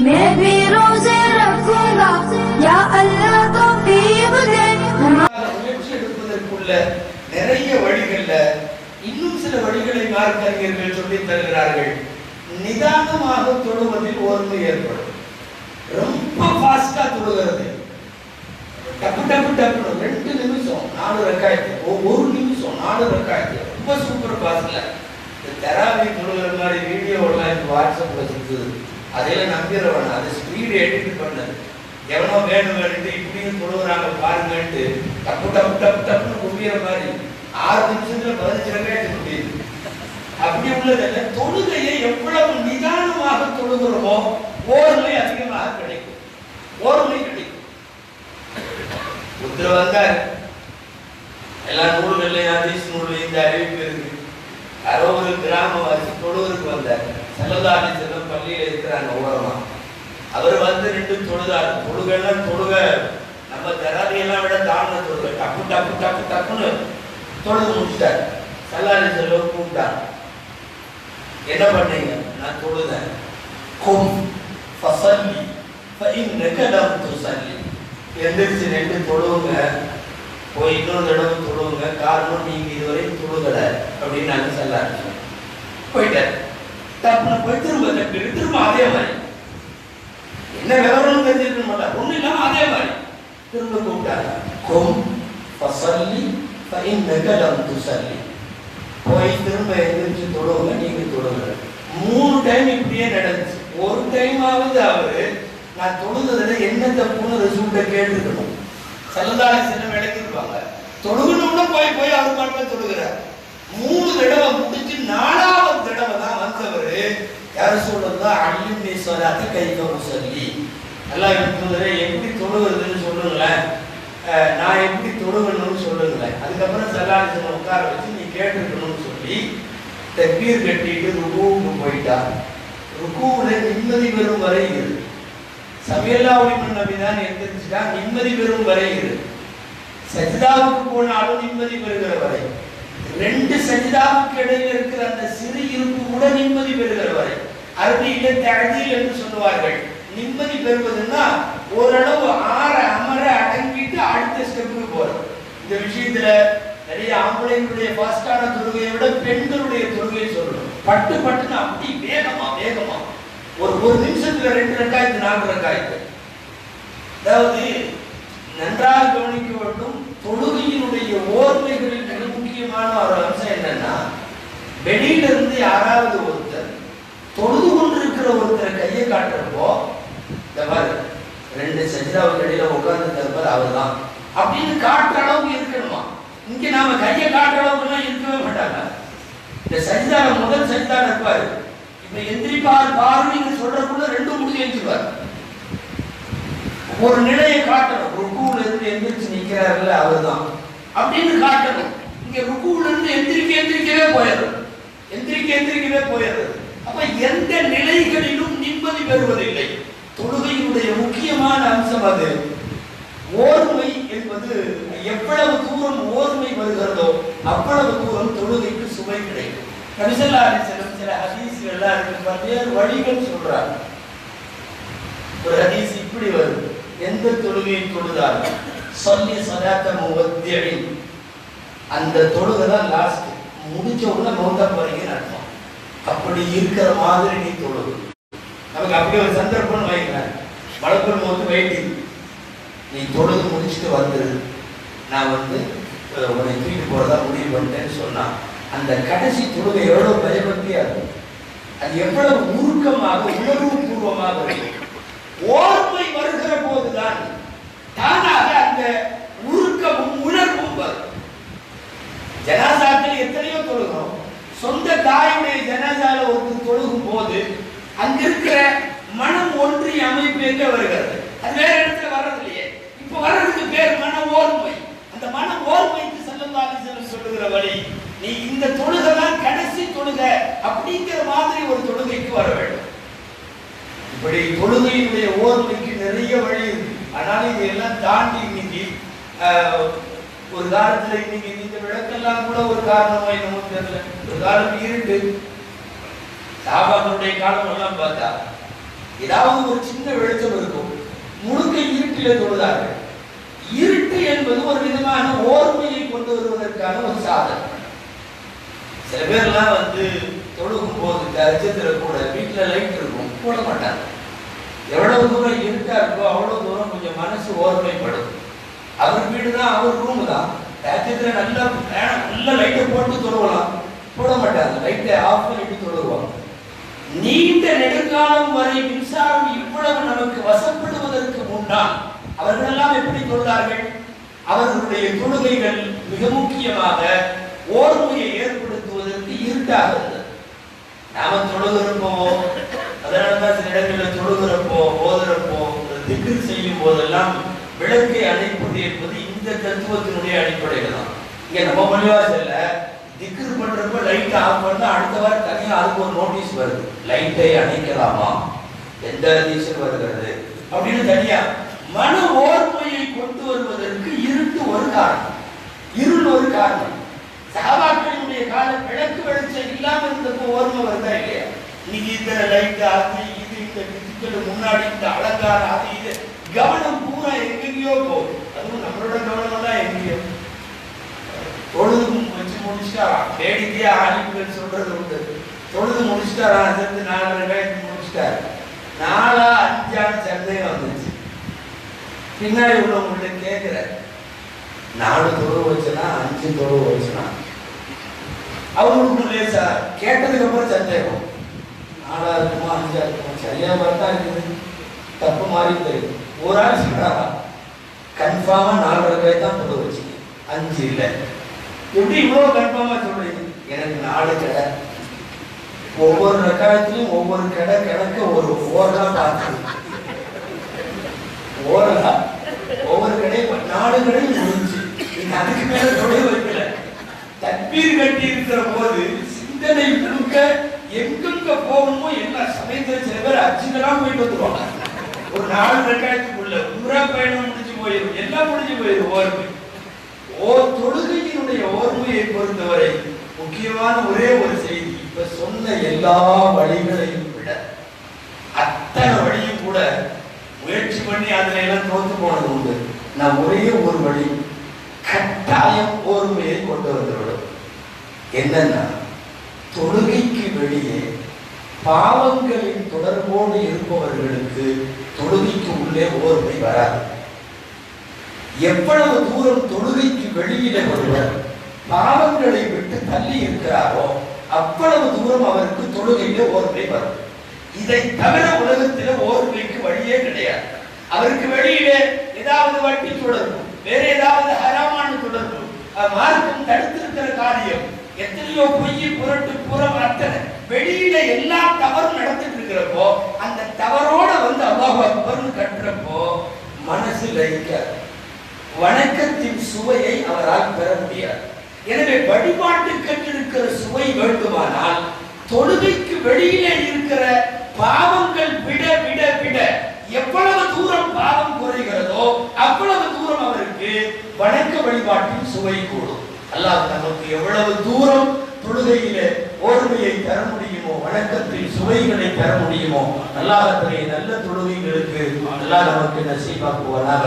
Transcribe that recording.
मैं भी रोजे रखूंगा या अल्लाह तौफीक दे முயற்சி எடுப்பதற்குள்ள நிறைய வழிகள்ல இன்னும் சில வழிகளை மார்க்கறிஞர்கள் சொல்லி தருகிறார்கள். நிதானமாக தொழுவதில் ஓர்மை ஏற்படும். ரொம்ப ஃபாஸ்டா தொழுகிறது, டப்பு டப்பு டப்பு 2 நிமிஷம் 4 ரக்காயத்து, 1 நிமிஷம் 4 ரக்காயத்து, ரொம்ப சூப்பர் ஃபாஸ்ட்ல தராவி தொழுகிற மாதிரி வீடியோ எல்லாம் வாட்ஸ்அப்ல சுத்துது. அதையெல்லாம் நம்பிடுறவன் அதை ஸ்பீடு எடிட் பண்ணது எவனோ வேணும் வேணுட்டு இப்படியும் தொழுகிறாங்க பாருங்கன்ட்டு டப்பு டப்பு டப்பு டப்புன்னு கும்பிற மாதிரி 6 நிமிஷத்துல 15 ரக்காயத்து முடியுது. அப்படி உள்ளதில்லை. தொழுகையை எவ்வளவு நிதானமாக தொழுகிறோமோ ஓர்மை அதிகமாக கிடைக்கும். ஓர்மை கிடைக்கும். புத்தர் வந்தார், எல்லா நூல்கள்லையும் ஹதீஸ் நூல்லையும் இந்த அறிவிப்பு இருக்கு. யாரோ ஒரு கிராமவாசி தொழுவருக்கு வந்தார். ஸல்லல்லாஹு அலைஹி வஸல்லம் பள்ளியில இருக்கிறாங்க ஓரமா. அவர் வந்து 2 தொழுதார். தொழுகெல்லாம் தொழுக நம்ம தராவியெல்லாம் விட தாழ்ந்த தொழுக, டப்பு டப்பு டப்பு டப்புன்னு தொழுது முடிச்சிட்டார். ஸல்லல்லாஹு அலைஹி வஸல்லம் கூப்பிட்டார், என்ன பண்ணீங்க? நான் தொழுதேன். கும் ஃபஸல்லி ஃபஇன்னக லம் துஸல்லி. எந்திரிச்சு 2 தொழுவுங்க, போய் இன்னொரு தடவை தொழுவுங்க, காரணம் நீங்க இதுவரை தொழுகல அப்படின்னு நாங்க ஸல்லல்லாஹு போயிட்டார். தப்புன்னு போய் திரும்ப அதே மாதிரி என்ன விவரம் தெரிஞ்சிருக்க மாட்டார், ஒண்ணு இல்லாம அதே மாதிரி திரும்ப கூப்பிட்டாங்க. கும் ஃபஸல்லி ஃபஇன்னக லம் துஸல்லி. போய் திரும்ப எந்திரிச்சு தொழுவுங்க, நீங்க தொழுங்க. 3 டைம் இப்படியே நடந்துச்சு. ஒரு டைமாவது அவரு நான் தொழுதுல என்ன தப்புன்னு ரிசூல்ட்ட கேட்டுக்கணும். ஸல்லல்லாஹு அலைஹி வஸல்லம் விளக்கிருப்பாங்க. தொழுகணும்னு போய் போய் அவர் பாட்டுல தொழுகிறார். 3 தடவை முடிச்சு 4வது தடவை தான் வந்தவரு யார் சொல்றதா அல்லிம்னி ஸலாத்த கைஃப உஸல்லி. அல்லாஹ் சொல்றாரு, எப்படி தொழுகிறதுன்னு சொல்லுங்களேன், நான் எப்படி தொழுகணும்னு சொல்லுங்களேன். அதுக்கப்புறம் ஸல்லல்லாஹு அலைஹி வஸல்லம் உட்கார வச்சு நீ கேட்டுக்கணும்னு சொல்லி தக்பீர் கட்டிட்டு ருக்கூவுக்கு போயிட்டார். ருக்கூவுல நிம்மதி பெறும் வரை இருக்கு. சல்லல்லாஹு நபி தான் எந்திரிச்சிட்டா நிம்மதி பெறும் வரை இருக்கு. சஜ்தாவுக்கு போனாலும் நிம்மதி பெறுகிற வரை, 2 சஜ்தாவுக்கு இடையில இருக்கிற அந்த சிறு இருப்பு கூட நிம்மதி பெறுகிற வரை. அரபியில தஅதீல் என்று சொல்லுவார்கள். நிம்மதி பெறுவதுன்னா ஓரளவு ஆற அமர அடங்கிட்டு அடுத்த ஸ்டெப்புக்கு போறது. இந்த விஷயத்துல நிறைய ஆம்பளைங்களுடைய ஃபாஸ்டான தொழுகையை விட பெண்களுடைய தொழுகையை சொல்லணும். பட்டு பட்டுன்னு அப்படி வேகமா வேகமா ஒரு நிமிஷத்துல 2 ரக்காயத்து 4 ரக்காயத்து. அதாவது நன்றாக கவனிக்க வேண்டும். தொழுகையினுடைய ஓர்மைகளில் மிக முக்கியமான ஒரு அம்சம் என்னன்னா, வெளியில இருந்து யாராவது ஒருத்தர் தொழுது கொண்டிருக்கிற ஒருத்தரை கையை காட்டுறப்போ இந்த மாதிரி 2 சஜ்தாவுக்கு இடையில உட்கார்ந்து தருப்பார் அவர் தான் அப்படின்னு காட்டுற அளவுக்கு இருக்கணுமா? இங்க நாம கையை காட்டுற அளவுக்கு இருக்கவே மாட்டாங்க. இந்த சஜ்தால முதல் சஜ்தால இருப்பாரு, இப்ப எந்திரிப்பார் பாருன்னு சொல்றதுக்குள்ள 2 முடிஞ்சு எழுந்துருவார். ஒரு நிலையை காட்டணும். ருக்கூல இருந்து எந்திரிச்சு நிக்கிறாருல்ல அவர் தான் அப்படின்னு காட்டணும். இங்க ருக்கூல இருந்து எந்திரிக்கவே போயிடுறது. அப்ப எந்த நிலைகளிலும் நிம்மதி பெறுவதில்லை. தொழுகையினுடைய முக்கியமான அம்சம் அது. ஓர்மை என்பது எவ்வளவு தூரம் ஓர்மை வருகிறதோ அவ்வளவு தூரம் தொழுகைக்கு சுவை கிடைக்கும். நபி ஸல்லல்லாஹு அலைஹி வஸல்லம் சில ஹதீஸ்கள் இருக்கு, பல்வேறு வழிகள் சொல்றாங்க. ஒரு ஹதீஸ் இப்படி வருது, எந்த தொழுகையை தொழுதாலும் சொல்லி ஸலாத்த முவத்திஇன், அந்த தொழுகை தான் லாஸ்ட், முடிச்ச உடனே மௌத்தா போறீங்கன்னு அர்த்தம். அப்படி இருக்கிற மாதிரி நீ தொழுது. நமக்கு அப்படி ஒரு சந்தர்ப்பம் வைக்கிறேன், மலக்குள் மௌத் வெயிட்டிங், நீ தொழுது முடிச்சுட்டு வந்துரு, நான் உன்னை தூக்கிட்டு போறதா முடிவு பண்ணிட்டேன்னு சொன்னா அந்த கடைசி தொழுகை எவ்வளவு பயபக்தியா இருக்கும், அது எவ்வளவு உருக்கமாக உணர்வு பூர்வமாக இருக்கும். ஓர்மை வருகிற போதுதான் தானாக அந்த உருக்கமும் உணர்வும் வரும். ஜனாசாக்கள் எத்தனையோ தொழுகிறோம். சொந்த தாயுடைய ஜனாசால ஒருத்தர் தொழுகும் போது அங்க இருக்கிற மனம் ஒன்றி அமைப்பு எங்க வருகிறது? அது வேற இடத்துல வர்றது இல்லையே. இப்ப வர்றதுக்கு பேர் மன ஓர்மை. அந்த மன ஓர்மைக்கு ஸல்லல்லாஹு அலைஹி வஸல்லம் சொல்லுகிற வழி, நீ இந்த தொழுகை தான் கடைசி தொழுகை அப்படிங்கிற மாதிரி ஒரு தொழுகைக்கு வர வேண்டும். இப்படி தொழுகையினுடைய ஓர்மைக்கு நிறைய வழி இருக்கு. ஆனால் இதெல்லாம் தாண்டி இன்னைக்கு ஒரு காலத்துல இன்னைக்கு இந்த விளக்கெல்லாம் கூட ஒரு காரணமா என்னமோ தெரியல. ஒரு காலம் இருட்டு, சஹாபாக்களுடைய காலம் எல்லாம் பார்த்தா ஏதாவது ஒரு சின்ன வெளிச்சம் இருக்கும். முழுக்க இருட்டிலே தொழுதார்கள். இருட்டு என்பது ஒரு விதமான ஓர்மையை கொண்டு வருவதற்கான ஒரு சாதனை. சில பேர்லாம் தொழுகும் போது அச்சத்துல கூட வீட்டுல லைட் இருக்கும், போட மாட்டாங்க. எவ்வளவு தூரம் இருட்டா இருக்கோ அவ்வளவு தூரம் கொஞ்சம் மனசு ஓர்மைப்படும். அவர் வீடு தான், அவர் ரூம் தான். அச்சத்துல நல்ல லைட்டை போட்டு தொழுவலாம், போட மாட்டாங்க. லைட்டை ஆஃப் பண்ணிட்டு தொழுவாங்க. நீண்ட நெடுங்காலம் வரை மின்சாரம் இவ்வளவு நமக்கு வசப்படுவதற்கு முன்னால் அவர்களெல்லாம் எப்படி தொழுதார்கள்? அவர்களுடைய தொழுகைகள் மிக முக்கியமாக ஓர்மையை ஏற்படுத்துவதற்கு இருட்டாக இருந்தது. நாம தொழுகிறப்போ, அதனால்தான் சில இடங்களில் தொழுகிறப்போ, ஓதுறப்போ, திக்ர் செய்யும் போதெல்லாம் விளக்கை அணைப்பது என்பது இந்த தத்துவத்தினுடைய அடிப்படையில் தான். இங்க நம்ம பள்ளிவாசல்ல திக்ர் பண்றப்ப லைட் ஆஃப் பண்ணா அடுத்த வாரம் தனியா அதுக்கு ஒரு நோட்டீஸ் வருது, லைட்டை அணைக்கலாமா, எந்த அதிசயம் வருகிறது அப்படின்னு தனியா. மன ஓர்மையை கொண்டு வருவதற்கு இருட்டு ஒரு காரணம், இருள் ஒரு காரணம். சஹாபாக்களுடைய காலம் விளக்கு வெளிச்சம் இல்லாம இருந்தப்போ ஓர்மை வருதா இல்லையா? இன்னைக்கு இத்தனை லைட், அது இது, இந்த டிஜிட்டல் முன்னாடி இந்த அலங்காரம், அது இது, கவனம் பூரா எங்கெங்கயோ போகுது. அதுவும் நம்மளோட கவனம் தான் எங்கேயோ. தொழுது வச்சு முடிச்சுட்டாரா, வேடிக்கையா ஆலிம்கள் சொல்றது உண்டு. தொழுது முடிச்சுட்டாரா, சேர்ந்து 4 ரகாயத்து முடிச்சுட்டாரு. 4 5 சந்தேகம் வந்துச்சு. பின்னாடி உள்ளவங்கள்ட்ட கேட்கிற, 4 தொழுவு வச்சுனா 5 தொழுவு வச்சுனா அவங்களுக்கு லேசா, கேட்டதுக்கு அப்புறம் சந்தேகம், 4 இருக்குமா 5 இருக்குமா, சரியா பார்த்தா இருக்குது, தப்பு மாறி தெரியும். ஒரு ஆள் சொல்றாரா, கன்ஃபார்மா 4 ரகாயத்தான் தொழுவு வச்சுங்க, 5 இல்லை. எப்படி இவ்வளவு கன்ஃபார்மா சொல்றீங்க? எனக்கு 4 கடை, ஒவ்வொரு ரகாயத்திலும் ஒவ்வொரு கடை கணக்கு ஒரு ஓரா பார்த்து, ஓரா ஒவ்வொரு கடையும் 4 கடையும் முடிஞ்சு, நீங்க அதுக்கு மேல தொழில் வைக்கல. தக்பீர் கட்டி இருக்கிற போது சிந்தனை முழுக்க எங்கெங்க போகணுமோ எல்லா சமயத்துல சில பேர் அச்சுக்கெல்லாம் போயிட்டு வந்துருவாங்க. ஒரு 4 ரகாயத்துக்குள்ள உம்ரா பயணம் முடிஞ்சு போயிடும், எல்லாம் முடிஞ்சு போயிடும். தொழுகையினுடைய ஓர்மையை பொறுத்தவரை முக்கியமான ஒரே ஒரு செய்தி, இப்ப சொன்ன எல்லா வழிகளையும் விட அத்தனை வழியும் கூட முயற்சி பண்ணி அதுல எல்லாம் தோத்து போனது உண்டு. நான் ஒரே ஒரு வழி, கட்டாயம் ஓர்மையை கொண்டு வந்துவிடும். என்னன்னா, தொழுகைக்கு வெளியே பாவங்களின் தொடர்போடு இருப்பவர்களுக்கு தொழுகைக்கு உள்ளே ஓர்மை வராது. எவ்வளவு தூரம் தொழுகைக்கு வெளியில ஒருவர் பாவங்களை விட்டு தள்ளி இருக்கிறாரோ அவ்வளவு தூரம் அவருக்கு தொழுகையில ஓர்மை வரும். இதை தவிர உலகத்தில ஓர்மைக்கு வழியே கிடையாது. அவருக்கு வெளியிலே ஏதாவது வட்டி தொடர்பு, வேற ஏதாவது ஹராமான தொடர்பு, மார்க்கம் தடுத்திருக்கிற காரியம், எத்தனையோ பொய் புரட்டு புறம் அத்தனை வெளியில எல்லா தவறும் நடந்துட்டு இருக்கிறப்போ அந்த தவறோட அல்லாஹ் அக்பர்னு கட்டுறப்போ மனசு லயிக்காது. வணக்கத்தின் சுவையை அவரால் பெற முடியாது. எனவே வழிபாட்டுக்கு இருக்கிற சுவை வேண்டுமானால் தொழுகைக்கு வெளியிலே இருக்கிற பாவங்கள் விட விட விட எவ்வளவு தூரம் பாவம் குறைகிறதோ அவ்வளவு தூரம் அவருக்கு வணக்க வழிபாட்டின் சுவை கூடும். அல்லாஹ் நமக்கு எவ்வளவு தூரம் தொழுகையிலே ஓர்மையை பெற முடியுமோ, வணக்கத்தின் சுவைகளை பெற முடியுமோ, அல்லாஹ் நல்ல தொழுகைகளுக்கு அல்லாஹ் நமக்கு நசீபாக்குவானாக.